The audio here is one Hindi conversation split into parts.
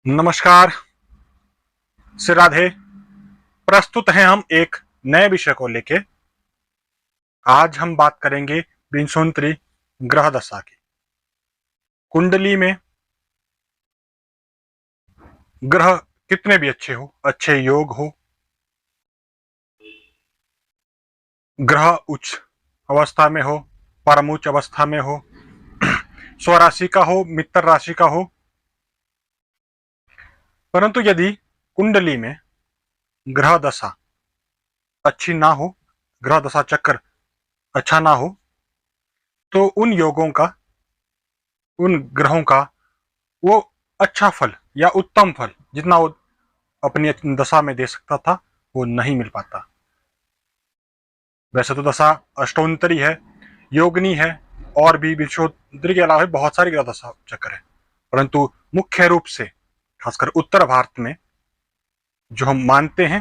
नमस्कार, श्री राधे। प्रस्तुत हैं हम एक नए विषय को लेके। आज हम बात करेंगे विंशोत्तरी ग्रह दशा की। कुंडली में ग्रह कितने भी अच्छे हो, अच्छे योग हो, ग्रह उच्च अवस्था में हो, परम उच्च अवस्था में हो, स्वराशि का हो, मित्र राशि का हो, परंतु यदि कुंडली में ग्रह दशा अच्छी ना हो, ग्रह दशा चक्र अच्छा ना हो, तो उन योगों का, उन ग्रहों का वो अच्छा फल या उत्तम फल जितना वो अपनी दशा में दे सकता था वो नहीं मिल पाता। वैसे तो दशा अष्टोन्तरी है, योगनी है, और भी विंशोत्तरी के अलावा बहुत सारी ग्रह दशा चक्र है, परंतु मुख्य रूप से खासकर उत्तर भारत में जो हम मानते हैं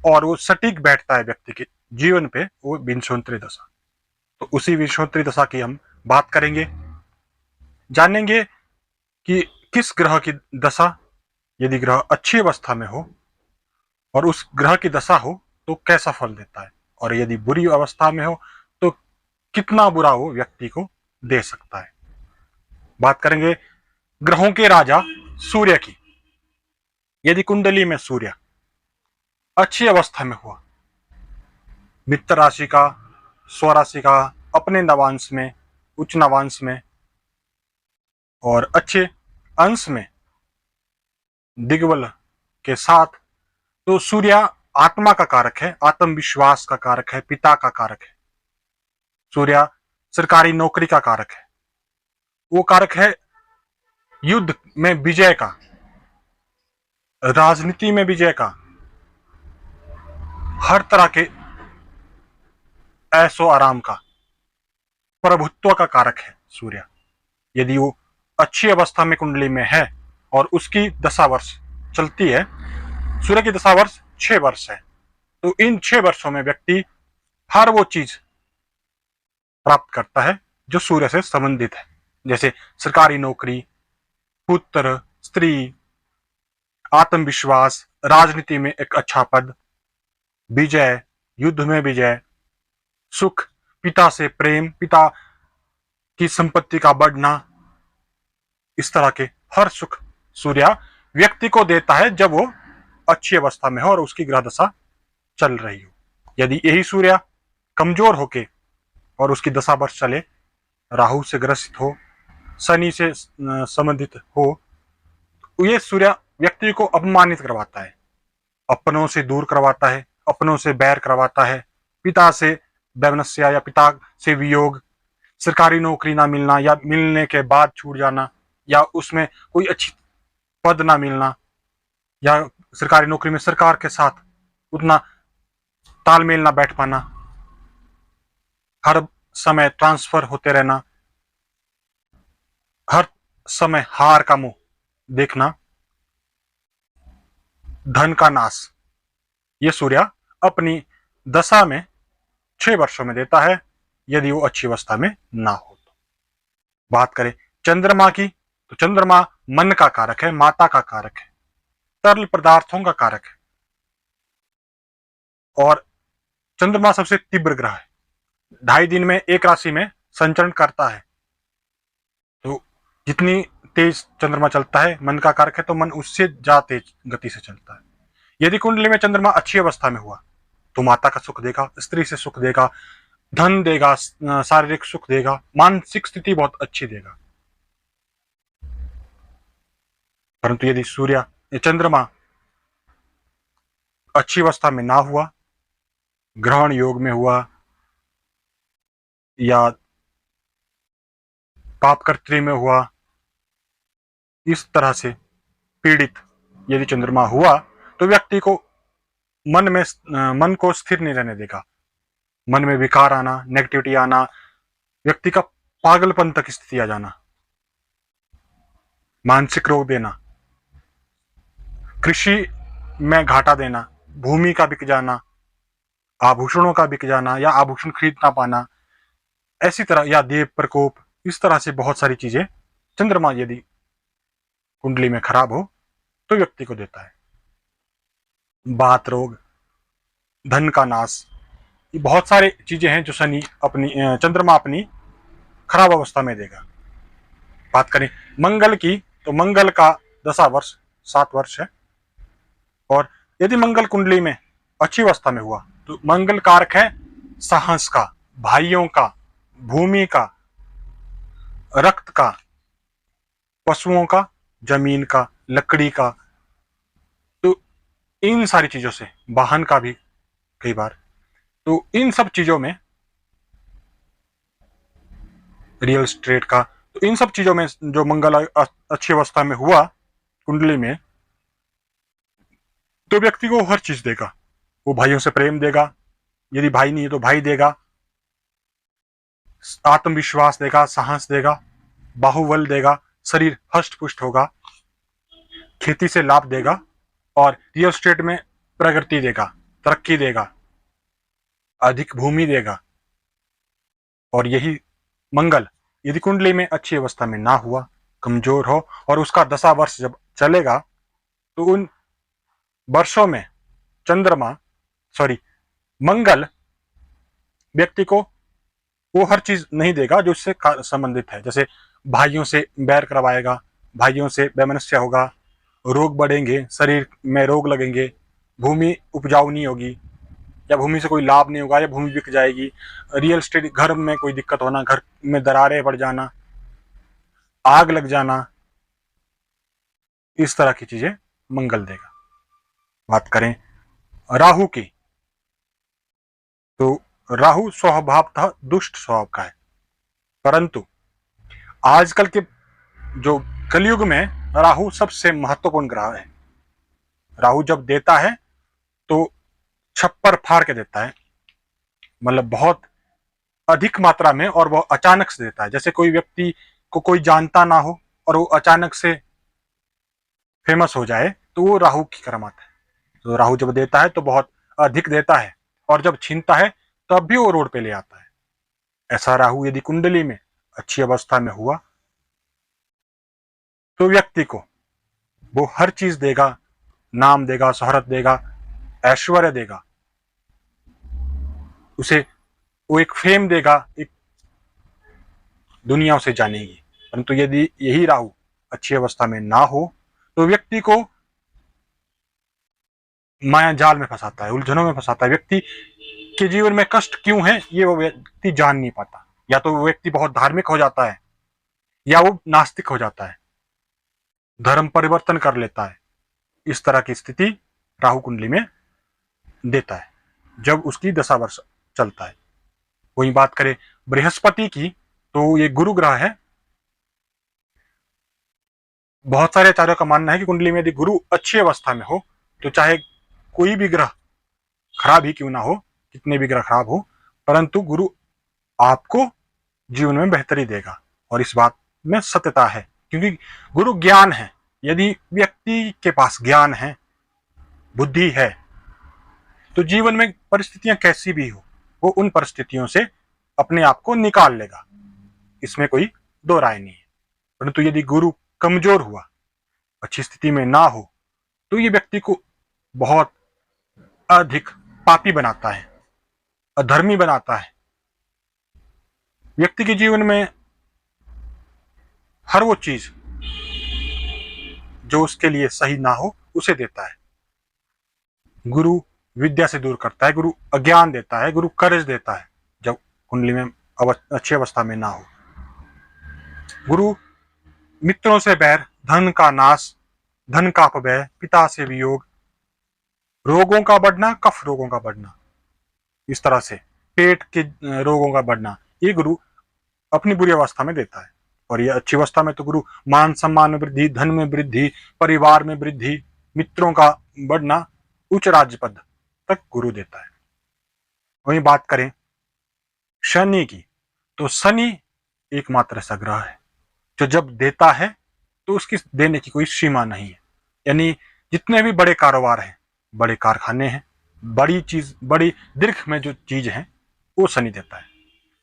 और वो सटीक बैठता है व्यक्ति के जीवन पे, वो विंशोत्तरी दशा। तो उसी विंशोत्तरी दशा की हम बात करेंगे, जानेंगे कि किस ग्रह की दशा यदि ग्रह अच्छी अवस्था में हो और उस ग्रह की दशा हो तो कैसा फल देता है, और यदि बुरी अवस्था में हो तो कितना बुरा वो व्यक्ति को दे सकता है। बात करेंगे ग्रहों के राजा सूर्य की। यदि कुंडली में सूर्य अच्छी अवस्था में हुआ, मित्र राशि का, स्वराशि का, अपने नवांश में, उच्च नवांश में और अच्छे अंश में, दिग्बल के साथ, तो सूर्य आत्मा का कारक है, आत्मविश्वास का कारक है, पिता का कारक है। सूर्य सरकारी नौकरी का कारक है, वो कारक है युद्ध में विजय का, राजनीति में विजय का, हर तरह के ऐशो आराम का, प्रभुत्व का कारक है सूर्य। यदि वो अच्छी अवस्था में कुंडली में है और उसकी दशा वर्ष चलती है, सूर्य की दशा वर्ष 6 वर्ष है, तो इन 6 वर्षों में व्यक्ति हर वो चीज प्राप्त करता है जो सूर्य से संबंधित है, जैसे सरकारी नौकरी, पुत्र, स्त्री, आत्मविश्वास, राजनीति में एक अच्छा पद, विजय, युद्ध में विजय, सुख, पिता से प्रेम, पिता की संपत्ति का बढ़ना, इस तरह के हर सुख सूर्य व्यक्ति को देता है जब वो अच्छी अवस्था में हो और उसकी ग्रह दशा चल रही हो। यदि यही सूर्य कमजोर होके और उसकी दशा वर्ष चले, राहु से ग्रसित हो, शनि से संबंधित हो, तो ये सूर्य व्यक्ति को अपमानित करवाता है, अपनों से दूर करवाता है, अपनों से बैर करवाता है, पिता से वैमनस्य या पिता से वियोग, सरकारी नौकरी ना मिलना या मिलने के बाद छूट जाना, या उसमें कोई अच्छी पद ना मिलना, या सरकारी नौकरी में सरकार के साथ उतना तालमेल ना बैठ पाना, हर समय ट्रांसफर होते रहना, हर समय हार का मुंह देखना, धन का नाश, ये सूर्य अपनी दशा में 6 वर्षों में देता है यदि वो अच्छी अवस्था में ना हो तो। बात करें चंद्रमा की, तो चंद्रमा मन का कारक है, माता का कारक है, तरल पदार्थों का कारक है, और चंद्रमा सबसे तीव्र ग्रह है, 2.5 दिन में एक राशि में संचरण करता है। तो जितनी तेज चंद्रमा चलता है, मन का कारक है, तो मन उससे ज्यादा तेज गति से चलता है। यदि कुंडली में चंद्रमा अच्छी अवस्था में हुआ तो माता का सुख देगा, स्त्री से सुख देगा, धन देगा, शारीरिक सुख देगा, मानसिक स्थिति बहुत अच्छी देगा। परंतु यदि सूर्य या चंद्रमा अच्छी अवस्था में ना हुआ, ग्रहण योग में हुआ या पापकर्त्री में हुआ, इस तरह से पीड़ित यदि चंद्रमा हुआ तो व्यक्ति को मन को स्थिर नहीं रहने देगा, मन में विकार आना, नेगेटिविटी आना, व्यक्ति का पागलपन तक स्थिति आ जाना, मानसिक रोग देना, कृषि में घाटा देना, भूमि का बिक जाना, आभूषणों का बिक जाना या आभूषण खरीद ना पाना, ऐसी तरह, या देव प्रकोप, इस तरह से बहुत सारी चीजें चंद्रमा यदि कुंडली में खराब हो तो व्यक्ति को देता है। बात रोग, धन का नाश, ये बहुत सारी चीजें हैं जो शनि अपनी चंद्रमा अपनी खराब अवस्था में देगा। बात करें मंगल की, तो मंगल का दशा वर्ष 7 वर्ष है। और यदि मंगल कुंडली में अच्छी अवस्था में हुआ तो मंगल कारक है साहस का, भाइयों का, भूमि का, रक्त का, पशुओं का, जमीन का, लकड़ी का, तो इन सारी चीजों से, वाहन का भी कई बार, तो इन सब चीजों में, रियल एस्टेट का, तो इन सब चीजों में जो मंगल अच्छी अवस्था में हुआ कुंडली में, तो व्यक्ति को हर चीज देगा। वो भाइयों से प्रेम देगा, यदि भाई नहीं है तो भाई देगा, आत्मविश्वास देगा, साहस देगा, बाहुबल देगा, शरीर हष्ट पुष्ट होगा, खेती से लाभ देगा, और रियल एस्टेट में प्रगति देगा, तरक्की देगा, अधिक भूमि देगा। और यही मंगल यदि कुंडली में अच्छी अवस्था में ना हुआ, कमजोर हो, और उसका दशा वर्ष जब चलेगा, तो उन वर्षों में मंगल व्यक्ति को वो हर चीज नहीं देगा जो उससे संबंधित है। जैसे भाइयों से बैर करवाएगा, भाइयों से वैमनस्य होगा, रोग बढ़ेंगे, शरीर में रोग लगेंगे, भूमि उपजाऊ नहीं होगी, या भूमि से कोई लाभ नहीं होगा, या भूमि बिक जाएगी, रियल एस्टेट, घर में कोई दिक्कत होना, घर में दरारें पड़ जाना, आग लग जाना, इस तरह की चीजें मंगल देगा। बात करें राहु की, तो राहु स्वभावतः दुष्ट स्वभाव का है, परंतु आजकल के जो कलयुग में राहु सबसे महत्वपूर्ण ग्रह है। राहु जब देता है तो छप्पर फाड़ के देता है, मतलब बहुत अधिक मात्रा में, और वह अचानक से देता है। जैसे कोई व्यक्ति को कोई जानता ना हो और वो अचानक से फेमस हो जाए, तो वो राहु की करामात है। तो राहु जब देता है तो बहुत अधिक देता है, और जब छीनता है तब भी वो रोड पे ले आता है। ऐसा राहु यदि कुंडली में अच्छी अवस्था में हुआ तो व्यक्ति को वो हर चीज देगा, नाम देगा, शोहरत देगा, ऐश्वर्य देगा, उसे वो एक फेम देगा, एक दुनिया उसे जानेगी। परंतु यदि यही राहु अच्छी अवस्था में ना हो तो व्यक्ति को माया जाल में फंसाता है, उलझनों में फंसाता है। व्यक्ति के जीवन में कष्ट क्यों है ये वो व्यक्ति जान नहीं पाता। या तो वो व्यक्ति बहुत धार्मिक हो जाता है, या वो नास्तिक हो जाता है, धर्म परिवर्तन कर लेता है। इस तरह की स्थिति राहु कुंडली में देता है जब उसकी दशा वर्ष चलता है। वही बात करें बृहस्पति की, तो ये गुरु ग्रह है। बहुत सारे आचार्यों का मानना है कि कुंडली में यदि गुरु अच्छी अवस्था में हो तो चाहे कोई भी ग्रह खराब ही क्यों ना हो, कितने भी ग्रह खराब हो, परंतु गुरु आपको जीवन में बेहतरी देगा। और इस बात में सत्यता है, क्योंकि गुरु ज्ञान है। यदि व्यक्ति के पास ज्ञान है, बुद्धि है, तो जीवन में परिस्थितियां कैसी भी हो, वो उन परिस्थितियों से अपने आप को निकाल लेगा, इसमें कोई दो राय नहीं है। परंतु यदि गुरु कमजोर हुआ, अच्छी स्थिति में ना हो, तो ये व्यक्ति को बहुत अधिक पापी बनाता है, अधर्मी बनाता है। व्यक्ति के जीवन में हर वो चीज जो उसके लिए सही ना हो उसे देता है। गुरु विद्या से दूर करता है, गुरु अज्ञान देता है, गुरु कर्ज देता है जब कुंडली में अच्छी अवस्था में ना हो। गुरु मित्रों से बैर, धन का नाश, धन का अपव्यय, पिता से वियोग, रोगों का बढ़ना, कफ रोगों का बढ़ना, इस तरह से पेट के रोगों का बढ़ना, ये गुरु अपनी बुरी अवस्था में देता है। और ये अच्छी अवस्था में तो गुरु मान सम्मान में वृद्धि, धन में वृद्धि, परिवार में वृद्धि, मित्रों का बढ़ना, उच्च राज्य पद तक गुरु देता है। वहीं बात करें शनि की, तो शनि एकमात्र ऐसा ग्रह है जो जब देता है तो उसकी देने की कोई सीमा नहीं है। यानी जितने भी बड़े कारोबार हैं, बड़े कारखाने हैं, बड़ी चीज, बड़ी दीर्घ में जो चीज है वो शनि देता है।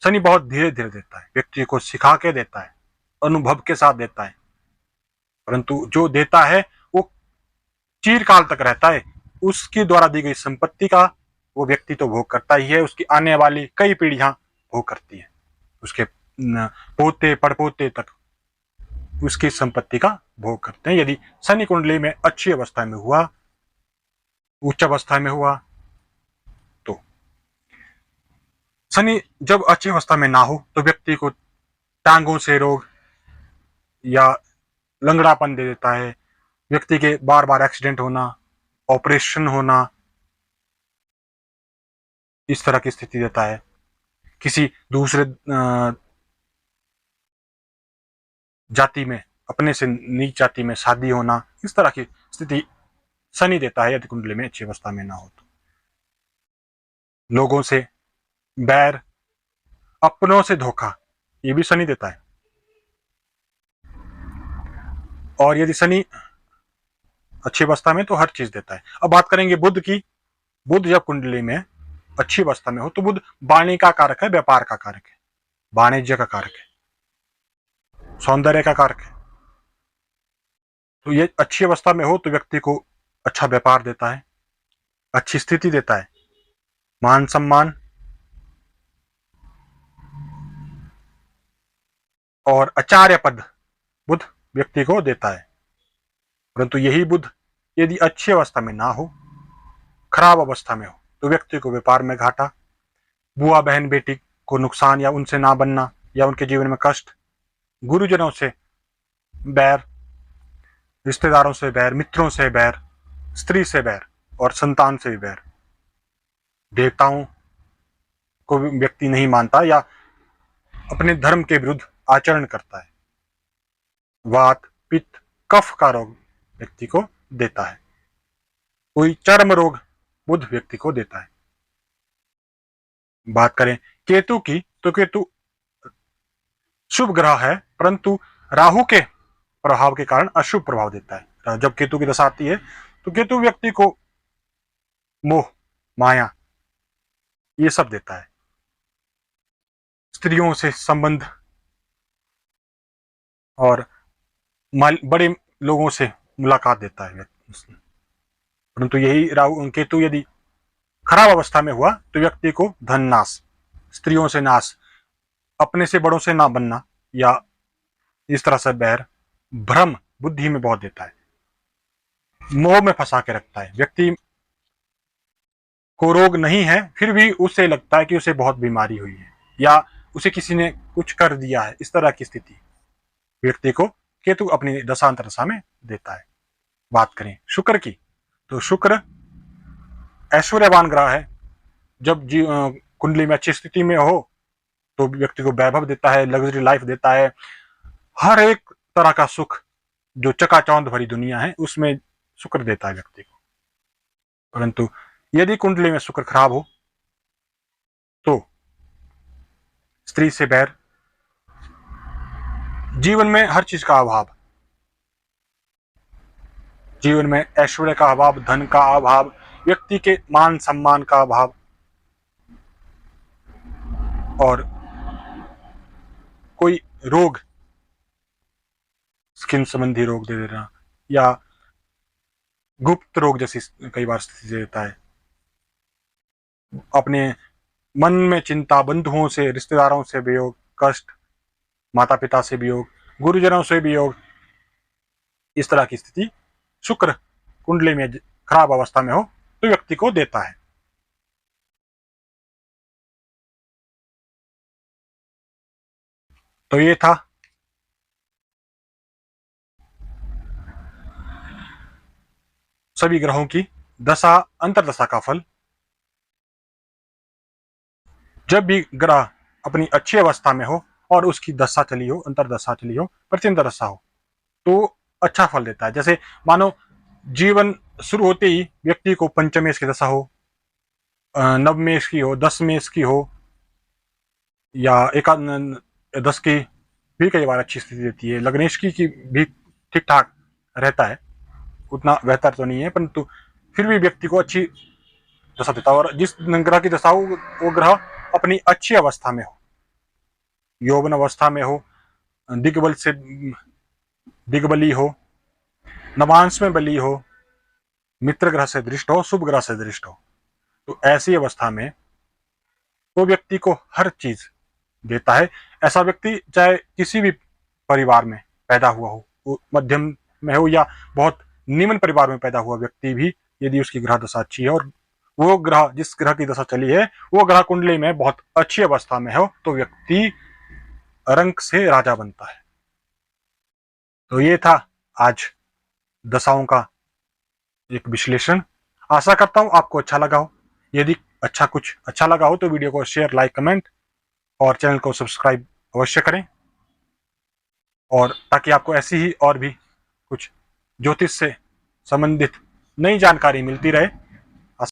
शनि बहुत धीरे धीरे देता है, व्यक्ति को सिखा के देता है, अनुभव के साथ देता है। परंतु जो देता है वो चिरकाल तक रहता है, उसकी द्वारा दी गई संपत्ति का वो व्यक्ति तो भोग करता ही है, उसकी आने वाली कई पीढ़ियां भोग करती है, उसके पोते पड़पोते तक उसकी संपत्ति का भोग करते हैं। यदि शनि कुंडली में अच्छी अवस्था में हुआ, उच्च अवस्था में हुआ, तो शनि जब अच्छी अवस्था में ना हो तो व्यक्ति को टांगों से रोग या लंगड़ापन दे देता है, व्यक्ति के बार बार एक्सीडेंट होना, ऑपरेशन होना, इस तरह की स्थिति देता है। किसी दूसरे जाति में, अपने से नीच जाति में शादी होना, इस तरह की स्थिति शनि देता है यदि कुंडली में अच्छी अवस्था में ना हो तो। लोगों से बैर, अपनों से धोखा, ये भी शनि देता है। और यदि शनि अच्छी अवस्था में तो हर चीज देता है। अब बात करेंगे बुध की। बुध जब कुंडली में अच्छी अवस्था में हो तो बुध वाणी का कारक है, व्यापार का कारक है, वाणिज्य का कारक है, सौंदर्य का कारक है। तो ये अच्छी अवस्था में हो तो व्यक्ति को अच्छा व्यापार देता है, अच्छी स्थिति देता है, मान सम्मान और आचार्य पद बुध व्यक्ति को देता है। परंतु यही बुध यदि अच्छी अवस्था में ना हो, खराब अवस्था में हो, तो व्यक्ति को व्यापार में घाटा, बुआ बहन बेटी को नुकसान या उनसे ना बनना या उनके जीवन में कष्ट, गुरुजनों से बैर, रिश्तेदारों से बैर, मित्रों से बैर, स्त्री से बैर और संतान से भी बैर, देवताओं को व्यक्ति नहीं मानता या अपने धर्म के विरुद्ध आचरण करता है, वात पित्त कफ का रोग व्यक्ति को देता है, कोई चर्म रोग बुध व्यक्ति को देता है। बात करें केतु की तो केतु शुभ ग्रह है, परंतु राहु के प्रभाव के कारण अशुभ प्रभाव देता है। जब केतु की दशा आती है तो केतु व्यक्ति को मोह, माया, ये सब देता है, स्त्रियों से संबंध और बड़े लोगों से मुलाकात देता है। परंतु यही राहु केतु यदि खराब अवस्था में हुआ तो व्यक्ति को धन नाश, स्त्रियों से नाश, अपने से बड़ों से ना बनना या इस तरह से बैर, भ्रम बुद्धि में बहुत देता है, मोह में फंसा के रखता है। व्यक्ति को रोग नहीं है फिर भी उसे लगता है कि उसे बहुत बीमारी हुई है या उसे किसी ने कुछ कर दिया है, इस तरह की स्थिति व्यक्ति को केतु अपनी दशांतर दशा में देता है। बात करें शुक्र की तो शुक्र ऐश्वर्यवान ग्रह है। जब कुंडली में अच्छी स्थिति में हो तो व्यक्ति को वैभव देता है, लग्जरी लाइफ देता है, हर एक तरह का सुख जो चकाचौंध भरी दुनिया है उसमें शुक्र देता है व्यक्ति को। परंतु यदि कुंडली में शुक्र खराब हो तो स्त्री से बैर, जीवन में हर चीज का अभाव, जीवन में ऐश्वर्य का अभाव, धन का अभाव, व्यक्ति के मान सम्मान का अभाव और कोई रोग, स्किन संबंधी रोग दे देना या गुप्त रोग जैसी कई बार स्थिति देता है। अपने मन में चिंता, बंधुओं से, रिश्तेदारों से वियोग, कष्ट, माता पिता से वियोग, गुरुजनों से वियोग, इस तरह की स्थिति शुक्र कुंडली में खराब अवस्था में हो तो व्यक्ति को देता है। तो ये था सभी ग्रहों की दशा अंतरदशा का फल। जब भी ग्रह अपनी अच्छी अवस्था में हो और उसकी दशा चली हो, अंतरदशा चली हो, प्रत्यंतर दशा हो तो अच्छा फल देता है। जैसे मानो जीवन शुरू होते ही व्यक्ति को पंचमेश की दशा हो, नवमेश की हो, दसमेश की हो या एकादश की भी कई बार अच्छी स्थिति देती है, लग्नेश की भी ठीक ठाक रहता है, उतना बेहतर तो नहीं है परंतु फिर भी व्यक्ति को अच्छी दशा देता है। और जिस ग्रह की दशा हो वो ग्रह अपनी अच्छी अवस्था में हो, यौवन अवस्था में हो, दिग्बल से दिग्बली हो, नवांश में बली हो, मित्र ग्रह से दृष्ट हो, शुभ ग्रह से दृष्ट हो, तो ऐसी अवस्था में वो व्यक्ति को हर चीज देता है। ऐसा व्यक्ति चाहे किसी भी परिवार में पैदा हुआ हो, वो मध्यम में हो या बहुत निम्न परिवार में पैदा हुआ व्यक्ति भी, यदि उसकी ग्रह दशा अच्छी है और वो ग्रह, जिस ग्रह की दशा चली है वो ग्रह कुंडली में बहुत अच्छी अवस्था में हो, तो व्यक्ति रंक से राजा बनता है। तो ये था आज दशाओं का एक विश्लेषण। आशा करता हूं आपको अच्छा लगा हो। यदि कुछ अच्छा लगा हो तो वीडियो को शेयर, लाइक, कमेंट और चैनल को सब्सक्राइब अवश्य करें, और ताकि आपको ऐसी ही और भी कुछ ज्योतिष से संबंधित नई जानकारी मिलती रहे।